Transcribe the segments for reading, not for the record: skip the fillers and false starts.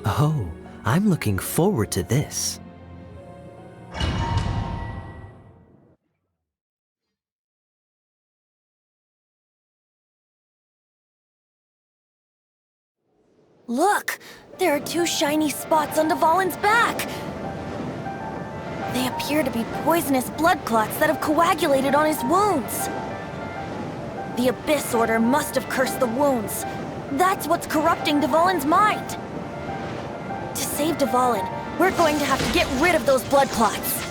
Oh, I'm looking forward to this. Look! There are two shiny spots on Dvalin's back! They appear to be poisonous blood clots that have coagulated on his wounds. The Abyss Order must have cursed the wounds. That's what's corrupting Dvalin's mind. To save Dvalin, we're going to have to get rid of those blood clots.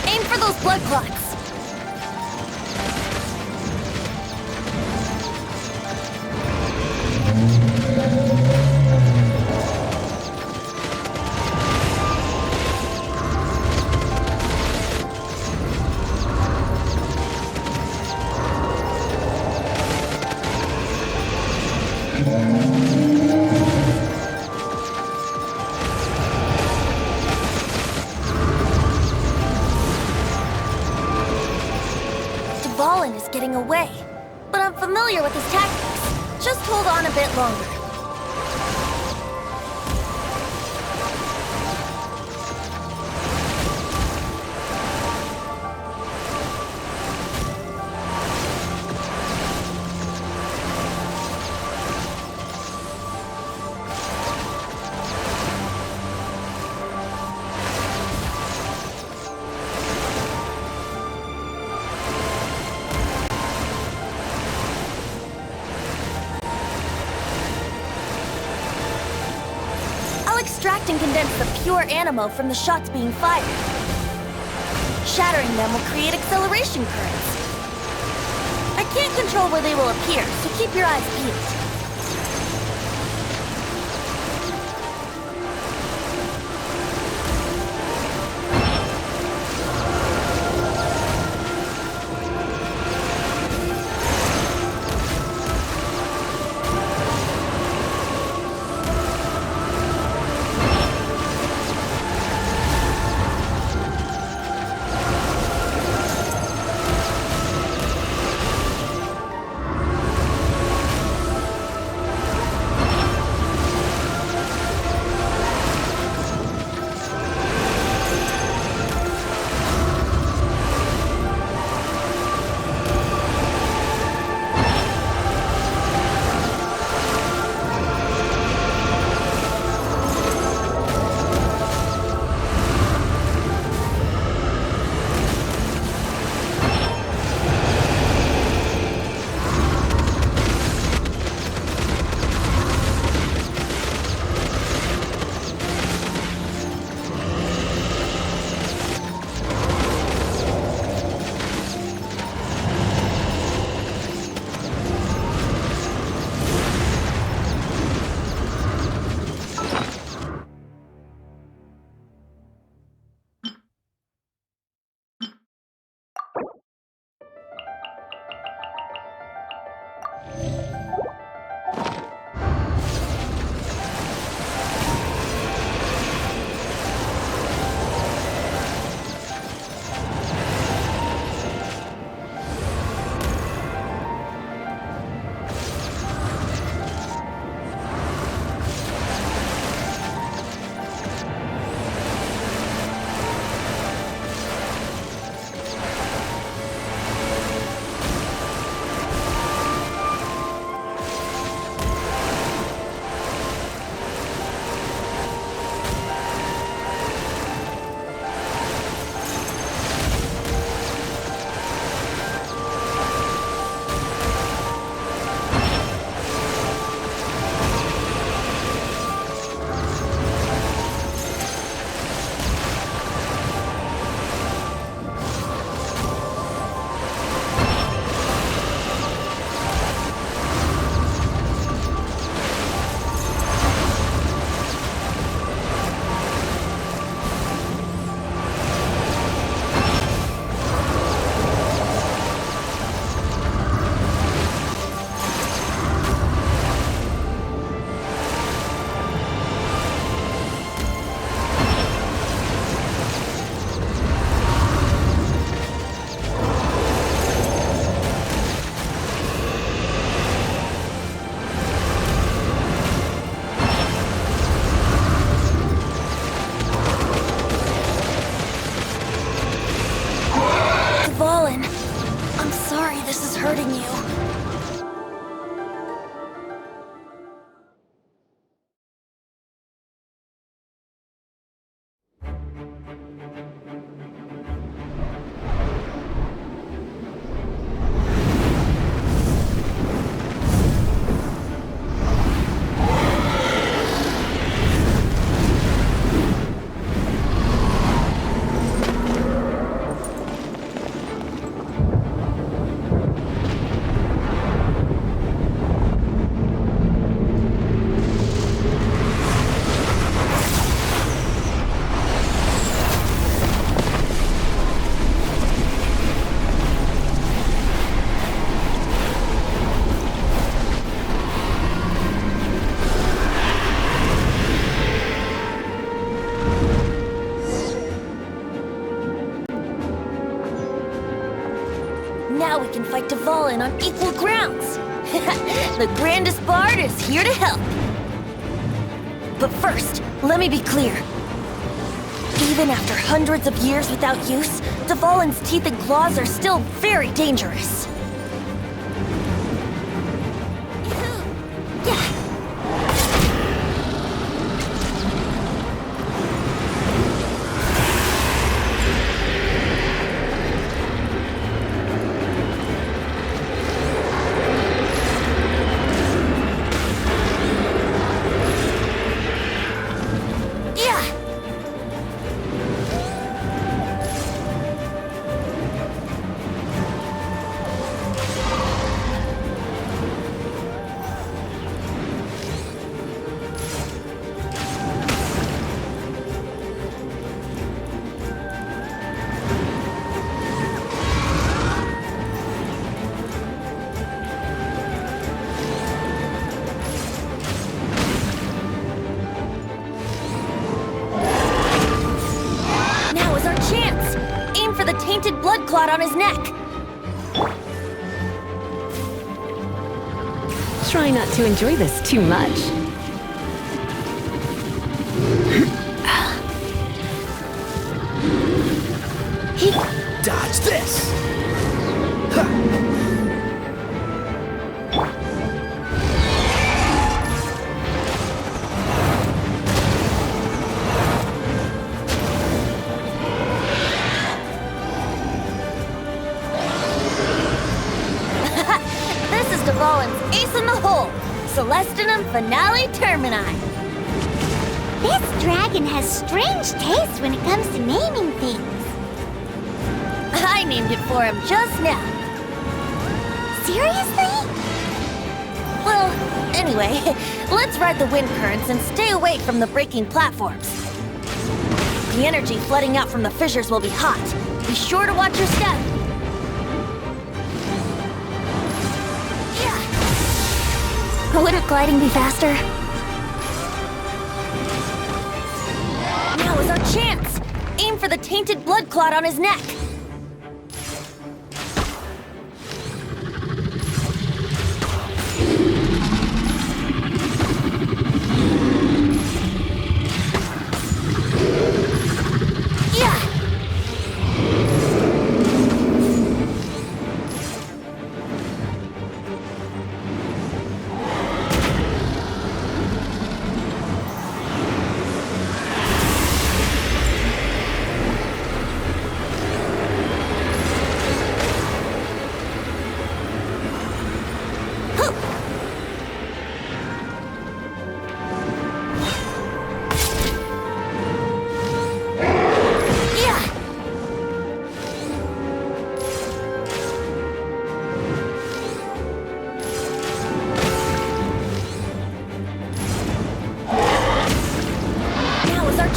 Aim for those blood clots! Dvalin is getting away, but I'm familiar with his tactics. Just hold on a bit longer. Extract and condense the pure animo from the shots being fired. Shattering them will create acceleration currents. I can't control where they will appear, so keep your eyes peeled. can fight Dvalin on equal grounds. The grandest bard is here to help. But first, let me be clear. Even after hundreds of years without use, Dvalin's teeth and claws are still very dangerous. Tainted blood clot on his neck. Try not to enjoy this too much. Dodge this! Dvalin's ace in the hole, Celestinum Finale Termini. This dragon has strange taste when it comes to naming things. I named it for him just now. Seriously? Well, anyway, let's ride the wind currents and stay away from the breaking platforms. The energy flooding out from the fissures will be hot. Be sure to watch your step. Wouldn't gliding be faster? Now is our chance! Aim for the tainted blood clot on his neck.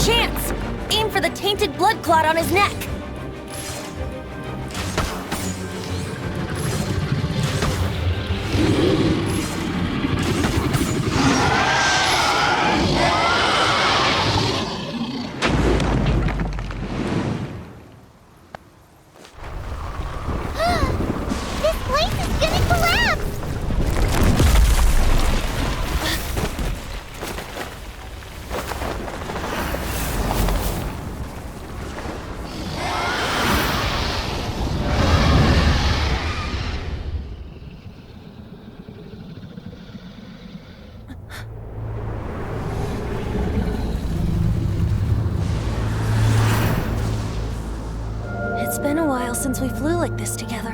Chance! Aim for the tainted blood clot on his neck. This place is gonna collapse! It's been a while since we flew like this together.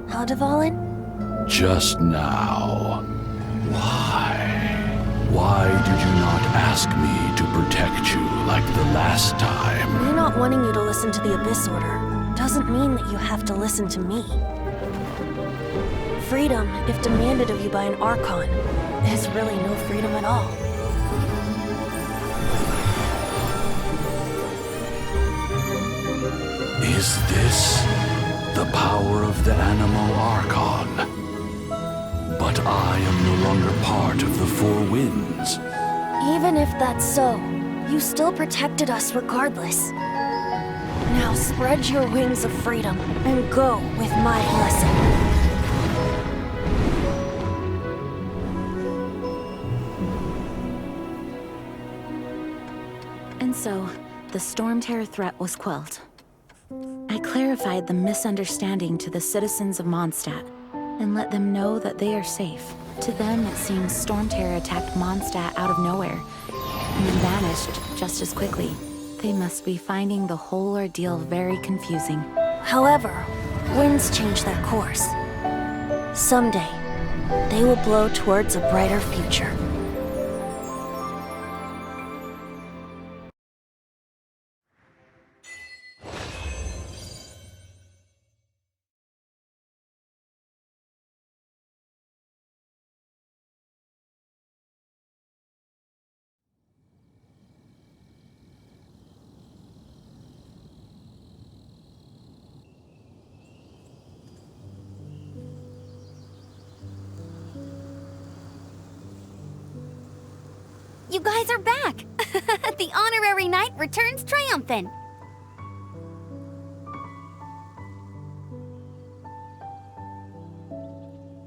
Huh, Dvalin? Just now. Why? Why did you not ask me to protect you like the last time? Me not wanting you to listen to the Abyss Order doesn't mean that you have to listen to me. Freedom, if demanded of you by an Archon, is really no freedom at all. Is this the power of the Animal Archon? But I am no longer part of the Four Winds. Even if that's so, you still protected us regardless. Now spread your wings of freedom and go with my blessing. And so, the Storm Terror threat was quelled. I clarified the misunderstanding to the citizens of Mondstadt and let them know that they are safe. To them, it seems Storm Terror attacked Mondstadt out of nowhere and then vanished just as quickly. They must be finding the whole ordeal very confusing. However, winds change their course. Someday, they will blow towards a brighter future. You guys are back! The honorary knight returns triumphant!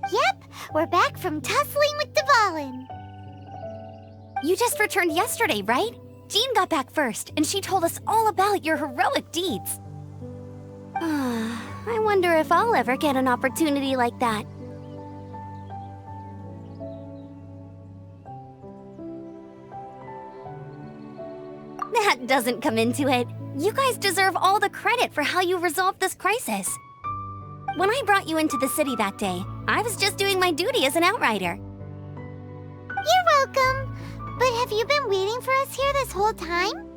Yep, we're back from tussling with Dvalin. You just returned yesterday, right? Jean got back first, and she told us all about your heroic deeds. I wonder if I'll ever get an opportunity like that. That doesn't come into it. You guys deserve all the credit for how you resolved this crisis. When I brought you into the city that day, I was just doing my duty as an outrider. You're welcome. But have you been waiting for us here this whole time?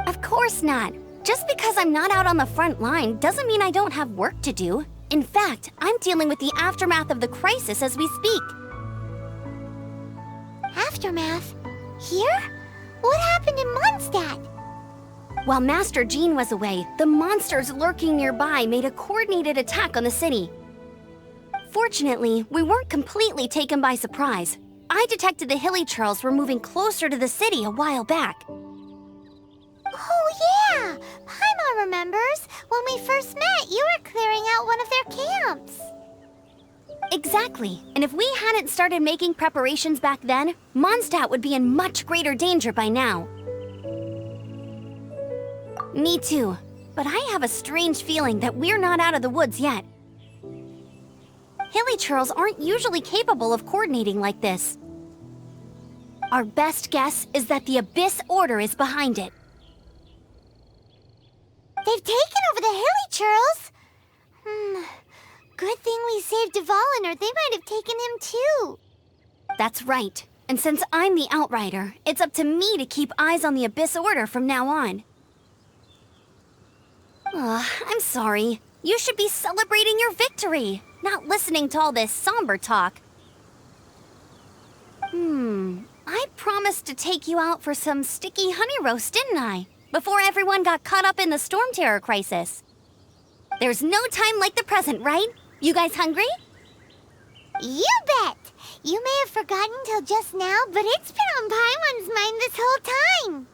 Of course not. Just because I'm not out on the front line doesn't mean I don't have work to do. In fact, I'm dealing with the aftermath of the crisis as we speak. Aftermath? Here? What happened in Mondstadt? While Master Jean was away, the monsters lurking nearby made a coordinated attack on the city. Fortunately, we weren't completely taken by surprise. I detected the Hilly Churls were moving closer to the city a while back. Oh yeah! Paimon remembers. When we first met, you were clearing out one of their camps. Exactly. And if we hadn't started making preparations back then, Mondstadt would be in much greater danger by now. Me too. But I have a strange feeling that we're not out of the woods yet. Hilly Churls aren't usually capable of coordinating like this. Our best guess is that the Abyss Order is behind it. They've taken over the Hilly Churls? Good thing we saved Dvalin, or they might have taken him too. That's right. And since I'm the Outrider, it's up to me to keep eyes on the Abyss Order from now on. I'm sorry. You should be celebrating your victory, not listening to all this somber talk. I promised to take you out for some sticky honey roast, didn't I? Before everyone got caught up in the Storm Terror crisis. There's no time like the present, right? You guys hungry? You bet! You may have forgotten till just now, but it's been on Paimon's mind this whole time.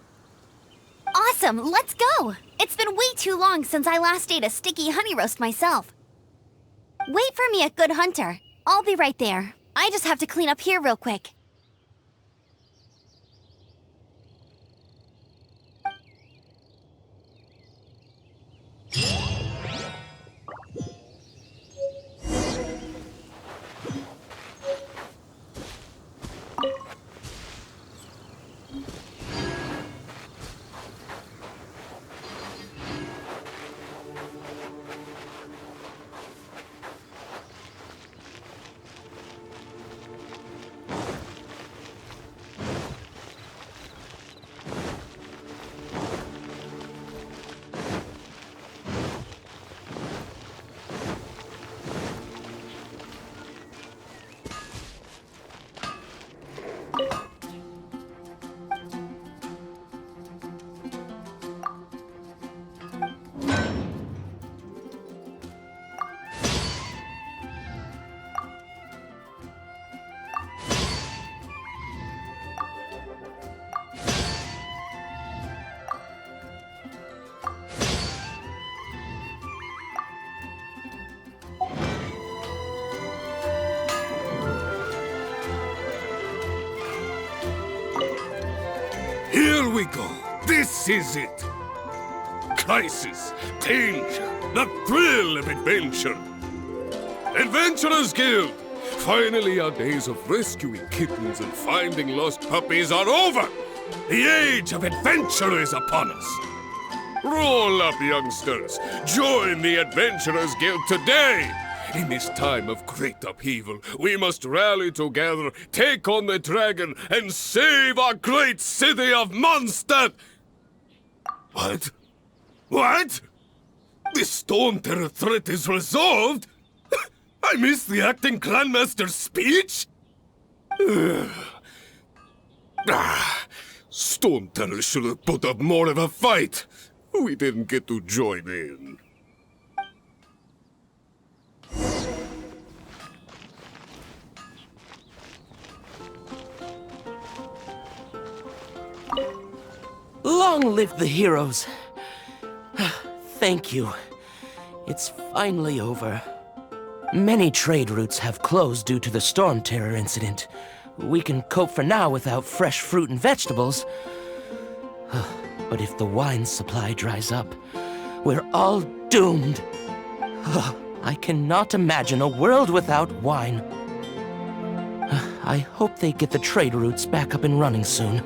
Awesome, let's go! It's been way too long since I last ate a sticky honey roast myself. Wait for me at Good Hunter. I'll be right there. I just have to clean up here real quick. This is it! Crisis, danger, the thrill of adventure. Adventurers Guild! Finally, our days of rescuing kittens and finding lost puppies are over! The age of adventure is upon us! Roll up, youngsters! Join the Adventurers Guild today! In this time of great upheaval, we must rally together, take on the dragon, and save our great city of Mondstadt! What? What? The Storm Terror threat is resolved? I missed the acting clanmaster's speech? Storm Terror should have put up more of a fight. We didn't get to join in. Long live the heroes. Thank you. It's finally over. Many trade routes have closed due to the Storm Terror incident. We can cope for now without fresh fruit and vegetables. But if the wine supply dries up, we're all doomed. I cannot imagine a world without wine. I hope they get the trade routes back up and running soon.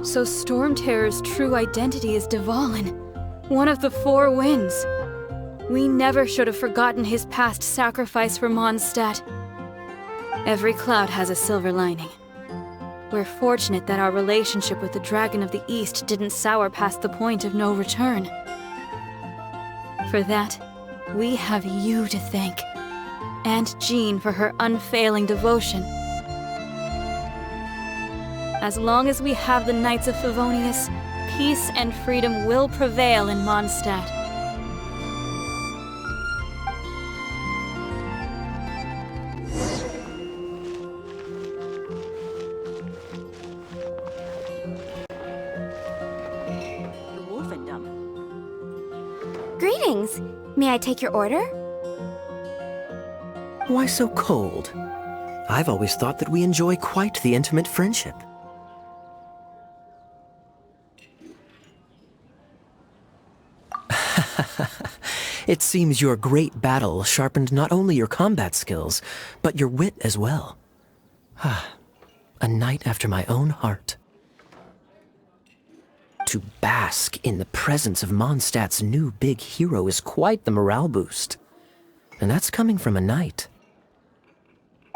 So Storm Terror's true identity is Dvalin, one of the Four Winds. We never should have forgotten his past sacrifice for Mondstadt. Every cloud has a silver lining. We're fortunate that our relationship with the Dragon of the East didn't sour past the point of no return. For that, we have you to thank, and Jean for her unfailing devotion. As long as we have the Knights of Favonius, peace and freedom will prevail in Mondstadt. Greetings. May I take your order? Why so cold? I've always thought that we enjoy quite the intimate friendship. It seems your great battle sharpened not only your combat skills, but your wit as well. A knight after my own heart. To bask in the presence of Mondstadt's new big hero is quite the morale boost. And that's coming from a knight.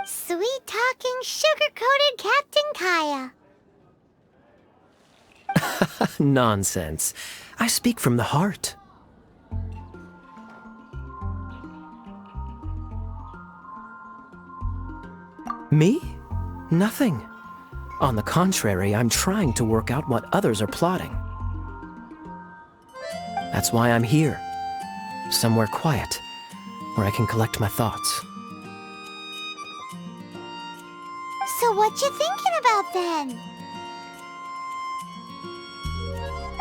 Sweet-talking, sugar-coated Captain Kaya. Nonsense. I speak from the heart. Me? Nothing. On the contrary, I'm trying to work out what others are plotting. That's why I'm here. Somewhere quiet, where I can collect my thoughts. So what you thinking about then?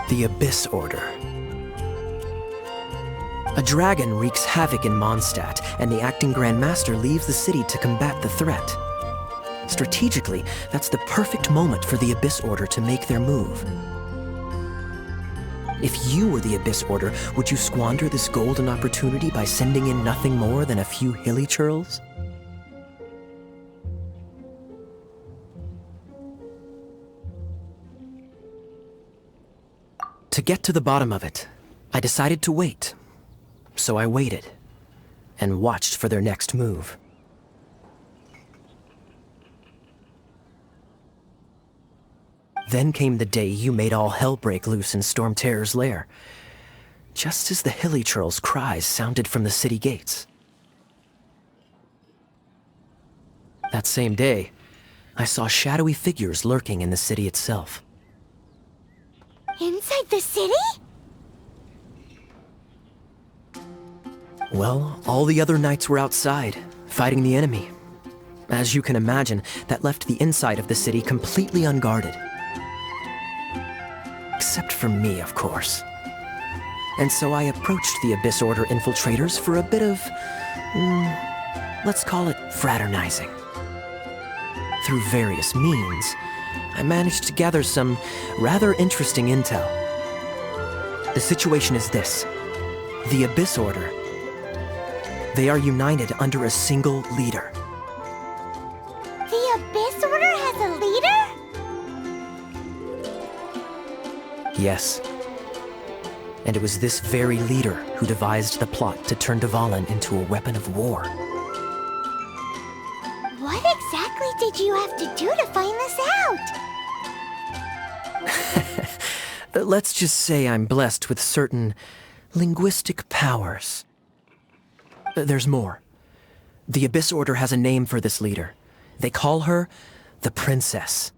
The Abyss Order. A dragon wreaks havoc in Mondstadt, and the acting Grand Master leaves the city to combat the threat. Strategically, that's the perfect moment for the Abyss Order to make their move. If you were the Abyss Order, would you squander this golden opportunity by sending in nothing more than a few hilly churls? To get to the bottom of it, I decided to wait. So I waited, and watched for their next move. Then came the day you made all hell break loose in Storm Terror's lair, just as the hilly churl's cries sounded from the city gates. That same day, I saw shadowy figures lurking in the city itself. Inside the city? Well, all the other knights were outside, fighting the enemy. As you can imagine, that left the inside of the city completely unguarded. Except for me, of course. And so I approached the Abyss Order infiltrators for a bit of, let's call it fraternizing. Through various means, I managed to gather some rather interesting intel. The situation is this. The Abyss Order, they are united under a single leader. The Abyss Order has a leader? Yes. And it was this very leader who devised the plot to turn Dvalin into a weapon of war. What exactly did you have to do to find this out? Let's just say I'm blessed with certain linguistic powers. There's more. The Abyss Order has a name for this leader. They call her the Princess.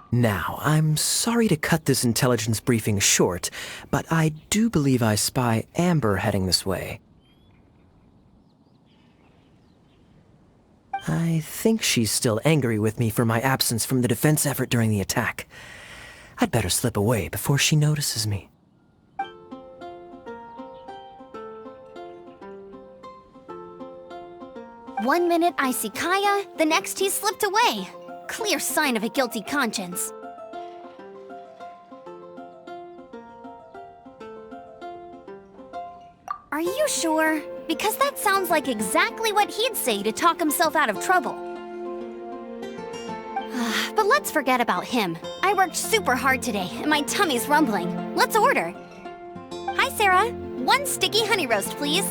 Now, I'm sorry to cut this intelligence briefing short, but I do believe I spy Amber heading this way. I think she's still angry with me for my absence from the defense effort during the attack. I'd better slip away before she notices me. One minute I see Kaya, the next he's slipped away. Clear sign of a guilty conscience. Are you sure? Because that sounds like exactly what he'd say to talk himself out of trouble. But let's forget about him. I worked super hard today, and my tummy's rumbling. Let's order. Hi, Sarah. 1 sticky honey roast, please.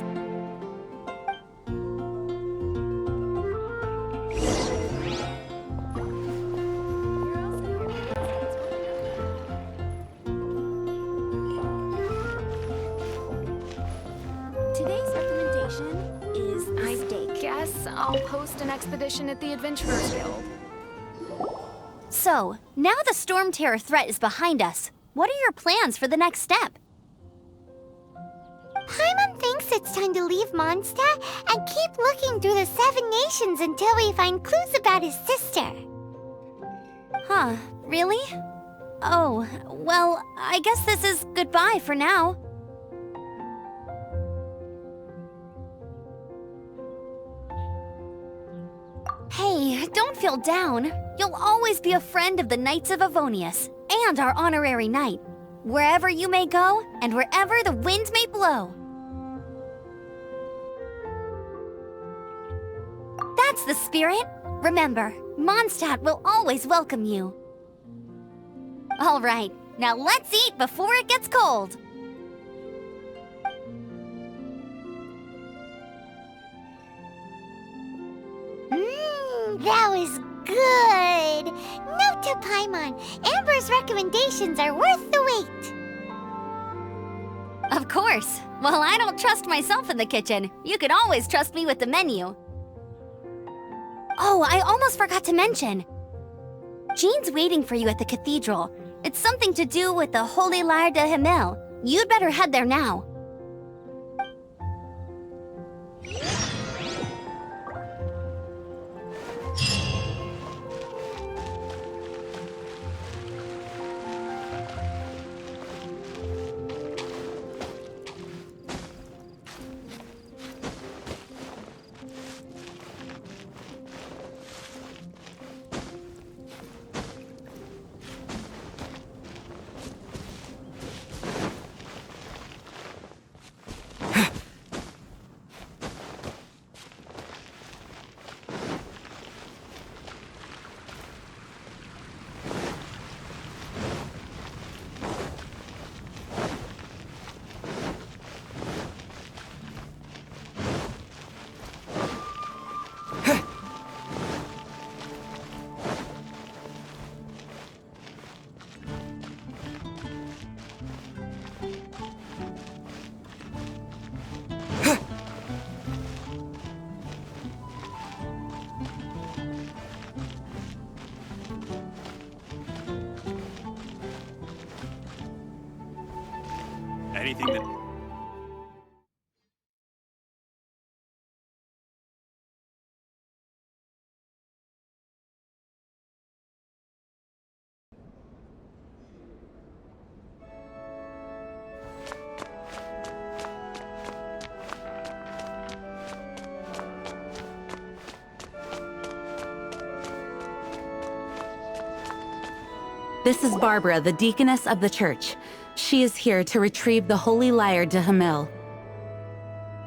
Today's recommendation is I guess I'll post an expedition at the Adventurers Guild. So, now the Storm Terror threat is behind us. What are your plans for the next step? Paimon thinks it's time to leave Mondstadt and keep looking through the 7 nations until we find clues about his sister. Huh, really? Oh, well, I guess this is goodbye for now. Hey, don't feel down. You'll always be a friend of the Knights of Avonius, and our honorary knight. Wherever you may go, and wherever the wind may blow. That's the spirit. Remember, Mondstadt will always welcome you. All right, now let's eat before it gets cold. That was good! Note to Paimon, Amber's recommendations are worth the wait. Of course. Well, I don't trust myself in the kitchen. You can always trust me with the menu. Oh, I almost forgot to mention. Jean's waiting for you at the cathedral. It's something to do with the Holy Lyre de Himmel. You'd better head there now. Anything that... This is Barbara, the deaconess of the church. She is here to retrieve the Holy Lyre to Hamil.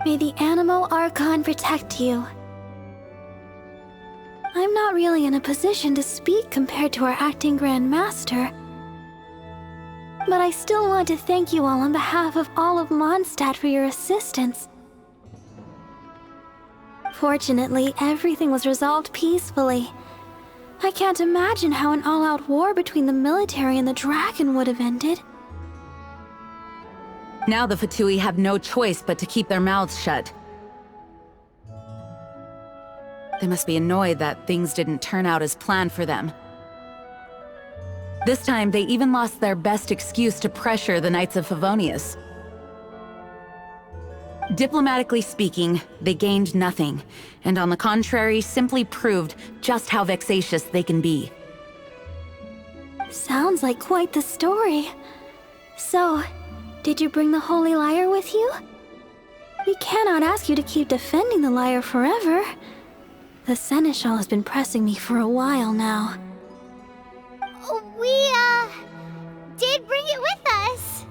May the Animo Archon protect you. I'm not really in a position to speak compared to our acting Grand Master. But I still want to thank you all on behalf of all of Mondstadt for your assistance. Fortunately, everything was resolved peacefully. I can't imagine how an all-out war between the military and the dragon would have ended. Now the Fatui have no choice but to keep their mouths shut. They must be annoyed that things didn't turn out as planned for them. This time, they even lost their best excuse to pressure the Knights of Favonius. Diplomatically speaking, they gained nothing, and on the contrary, simply proved just how vexatious they can be. Sounds like quite the story. So, did you bring the Holy Lyre with you? We cannot ask you to keep defending the lyre forever. The Seneschal has been pressing me for a while now. We, did bring it with us.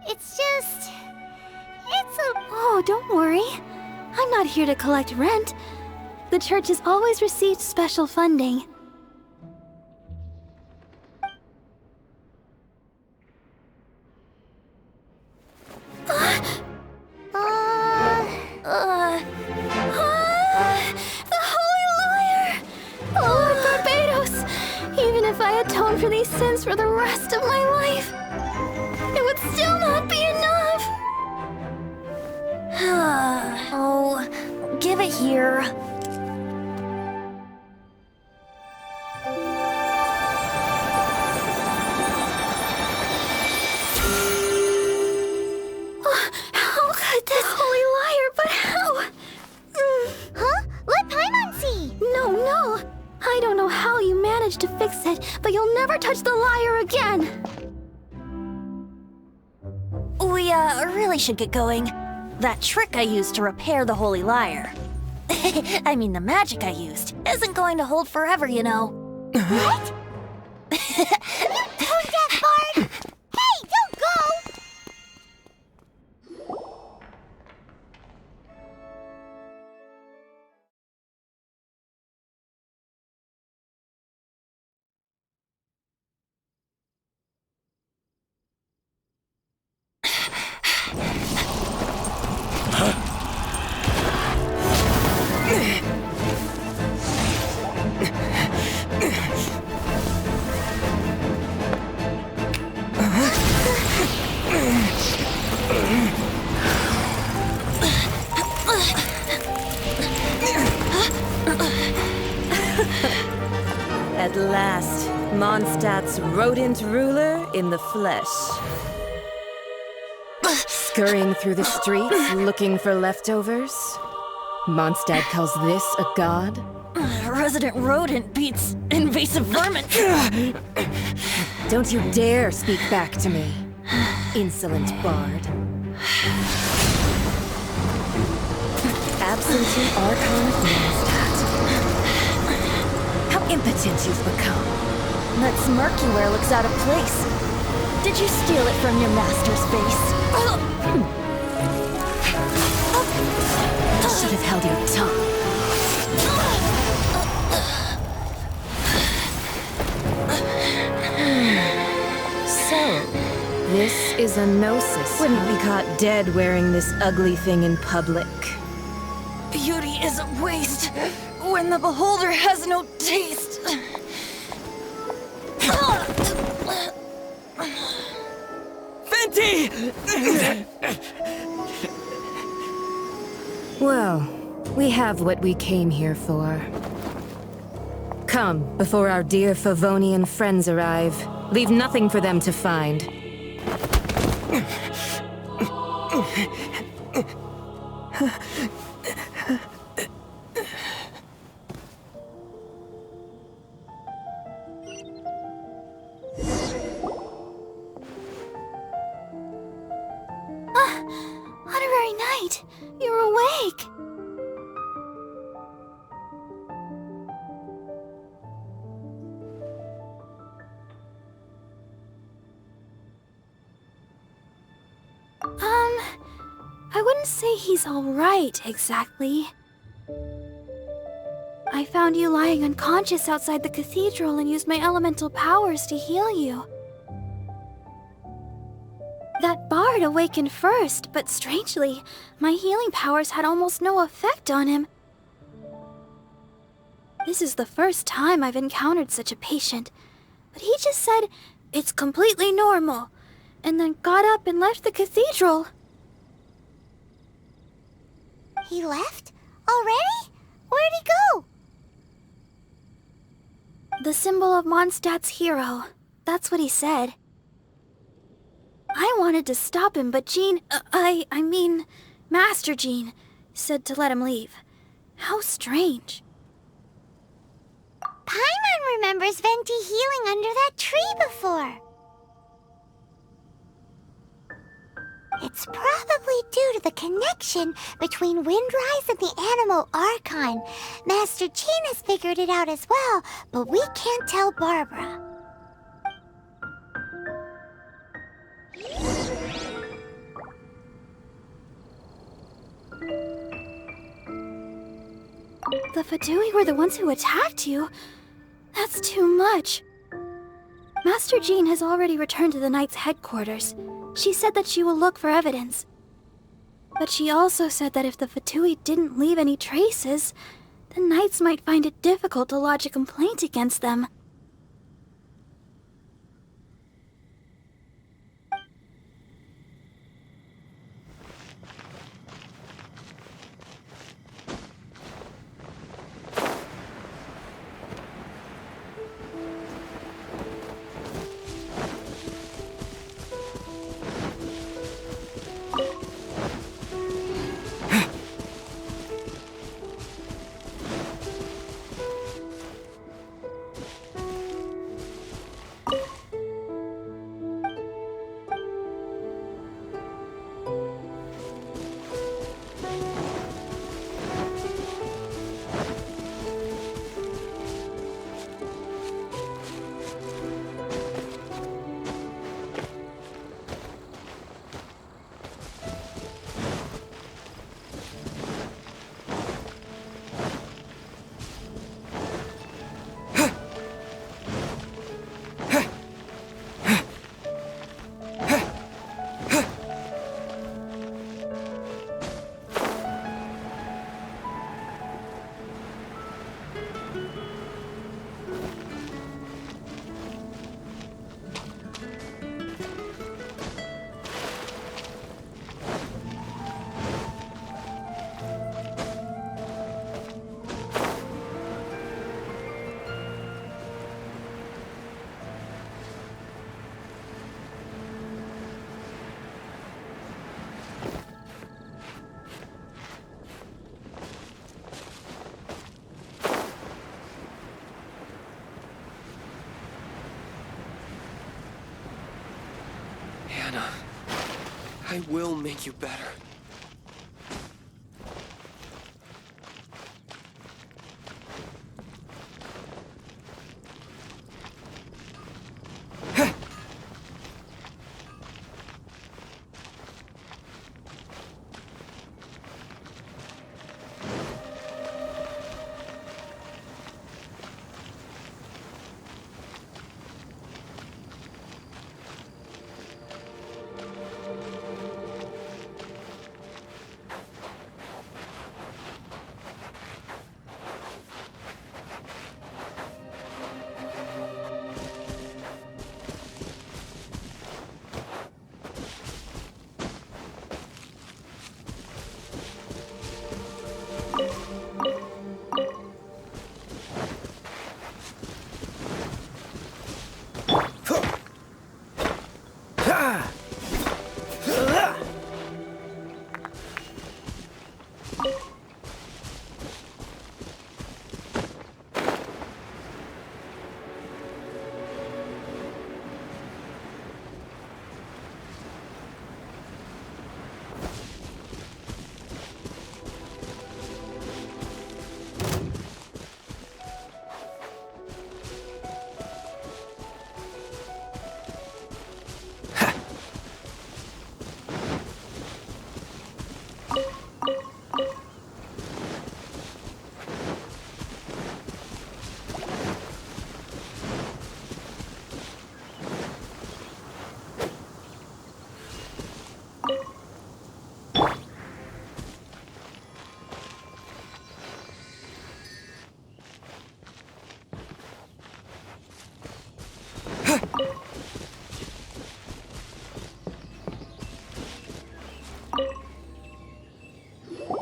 It's just... It's a... Oh, don't worry. I'm not here to collect rent. The church has always received special funding. The Holy Lyre! Lord Barbados! Even if I atone for these sins for the rest of my life, it would still not be enough! Oh, give it here. How could this Holy Lyre, but how? Huh? Let Paimon see! No. I don't know how you managed to fix it, but you'll never touch the lyre again! We, really should get going. That trick I used to repair the Holy Lyre. I mean, the magic I used isn't going to hold forever, you know. What? Tone deaf, Bard! Hey, don't go! At last, Mondstadt's rodent ruler in the flesh. Scurrying through the streets looking for leftovers? Mondstadt calls this a god? Resident rodent beats invasive vermin. Don't you dare speak back to me, insolent bard. Absentee Archon of Mondstadt. How impotent you've become. That smirk you wear looks out of place. Did you steal it from your master's face? You should have held your tongue. So, this is a gnosis. Wouldn't be caught dead wearing this ugly thing in public. Beauty is a waste when the beholder has no taste. Fenty! Well, we have what we came here for. Come, before our dear Favonian friends arrive. Leave nothing for them to find. Honorary Knight, you're awake! he's alright, exactly. I found you lying unconscious outside the cathedral and used my elemental powers to heal you. That bard awakened first, but strangely, my healing powers had almost no effect on him. This is the first time I've encountered such a patient, but he just said, "It's completely normal," and then got up and left the cathedral. He left? Already? Where'd he go? The symbol of Mondstadt's hero. That's what he said. I wanted to stop him, but Jean, I mean, Master Jean, said to let him leave. How strange. Paimon remembers Venti healing under that tree before. It's probably due to the connection between Windrise and the Animal Archon. Master Jean has figured it out as well, but we can't tell Barbara. The Fatui were the ones who attacked you? That's too much. Master Jean has already returned to the Knight's headquarters. She said that she will look for evidence. But she also said that if the Fatui didn't leave any traces, the Knights might find it difficult to lodge a complaint against them. Anna, I will make you better.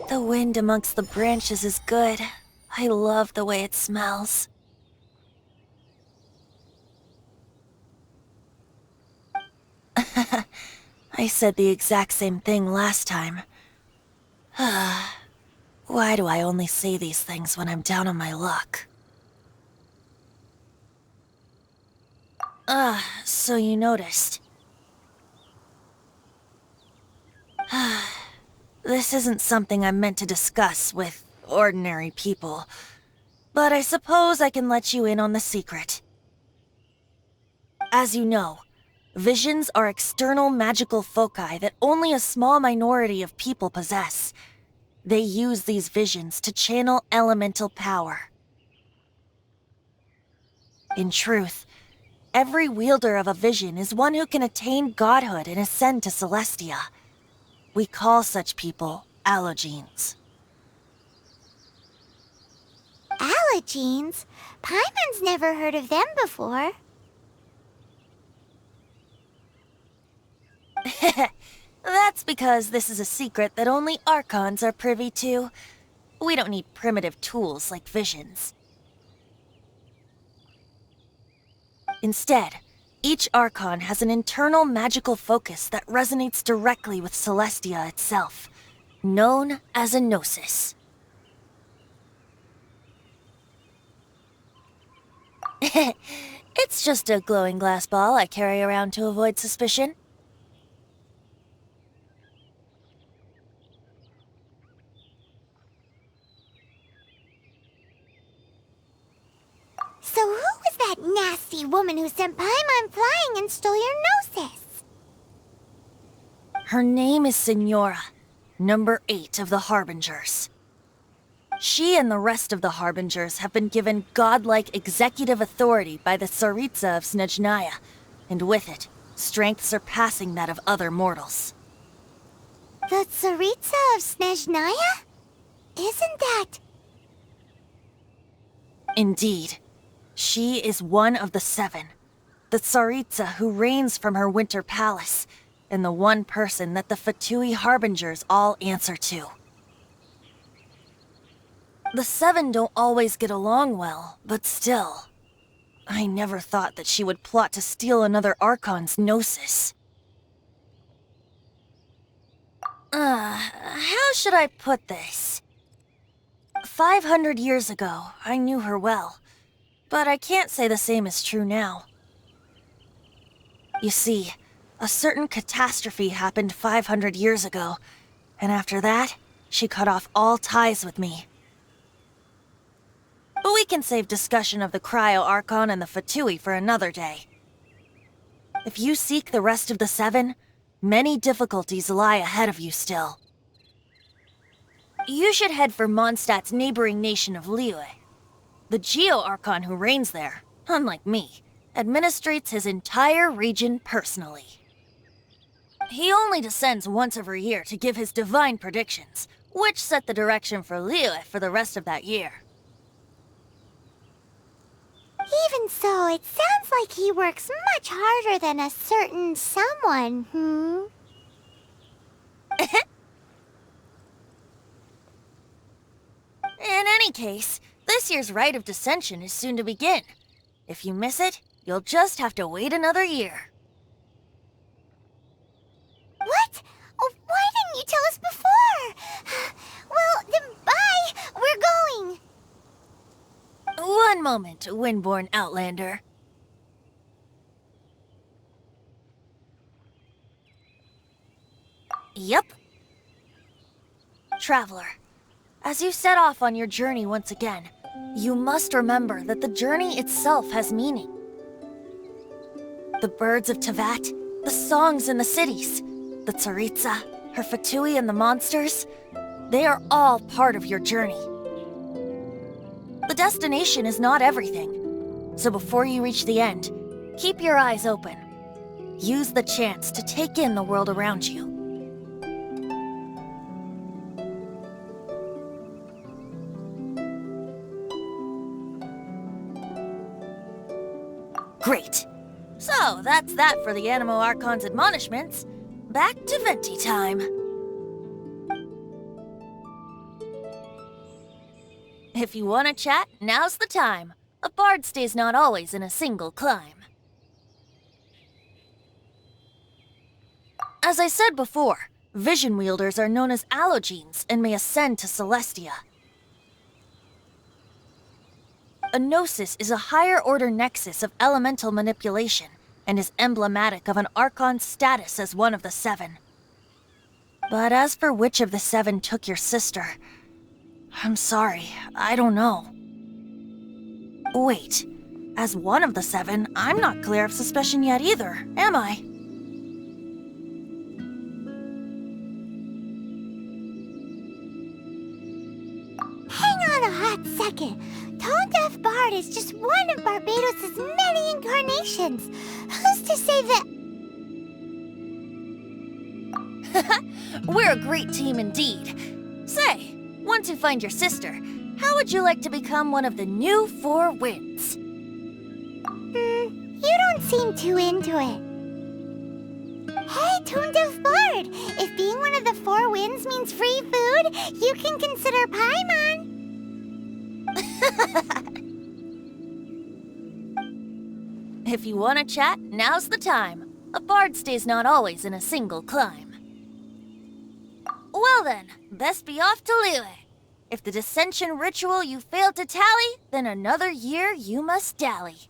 The wind amongst the branches is good. I love the way it smells. I said the exact same thing last time. Why do I only say these things when I'm down on my luck? So you noticed. This isn't something I'm meant to discuss with ordinary people, but I suppose I can let you in on the secret. As you know, visions are external magical foci that only a small minority of people possess. They use these visions to channel elemental power. In truth, every wielder of a vision is one who can attain godhood and ascend to Celestia. We call such people allogenes. Allogenes? Paimon's never heard of them before. That's because this is a secret that only Archons are privy to. We don't need primitive tools like visions. Instead, each Archon has an internal magical focus that resonates directly with Celestia itself, known as a gnosis. It's just a glowing glass ball I carry around to avoid suspicion. So who was that nasty woman who sent Paimon flying and stole your gnosis? Her name is Signora, number 8 of the Harbingers. She and the rest of the Harbingers have been given godlike executive authority by the Tsaritsa of Snezhnaya, and with it, strength surpassing that of other mortals. The Tsaritsa of Snezhnaya? Isn't that... Indeed. She is one of the 7, the Tsaritsa who reigns from her winter palace, and the one person that the Fatui Harbingers all answer to. The 7 don't always get along well, but still. I never thought that she would plot to steal another Archon's gnosis. How should I put this? 500 years ago, I knew her well. But I can't say the same is true now. You see, a certain catastrophe happened 500 years ago, and after that, she cut off all ties with me. But we can save discussion of the Cryo Archon and the Fatui for another day. If you seek the rest of the 7, many difficulties lie ahead of you still. You should head for Mondstadt's neighboring nation of Liyue. The Geo-Archon who reigns there, unlike me, administrates his entire region personally. He only descends once every year to give his divine predictions, which set the direction for Liyue for the rest of that year. Even so, it sounds like he works much harder than a certain someone, In any case, this year's Rite of Descension is soon to begin. If you miss it, you'll just have to wait another year. What? Oh, why didn't you tell us before? Well, then bye! We're going! One moment, Windborn Outlander. Yep. Traveler, as you set off on your journey once again, you must remember that the journey itself has meaning. The birds of Tevat, the songs in the cities, the Tsaritsa, her Fatui and the monsters, they are all part of your journey. The destination is not everything, so before you reach the end, keep your eyes open. Use the chance to take in the world around you. Great. So, that's that for the Animo Archon's admonishments. Back to Venti time. If you want to chat, now's the time. A bard stays not always in a single climb. As I said before, vision wielders are known as allogenes and may ascend to Celestia. A gnosis is a higher-order nexus of elemental manipulation and is emblematic of an Archon's status as one of the seven. But as for which of the seven took your sister, I'm sorry, I don't know. Wait, as one of the seven, I'm not clear of suspicion yet either, am I? Hang on a hot second. Tone Deaf Bard is just one of Barbados' many incarnations. Who's to say that... We're a great team indeed. Say, once you find your sister, how would you like to become one of the new Four Winds? You don't seem too into it. Hey, Tone Deaf Bard! If being one of the Four Winds means free food, you can consider Paimon. If you want to chat, now's the time. A bard stays not always in a single climb. Well then, best be off to Liyue. If the dissension ritual you failed to tally, then another year you must dally.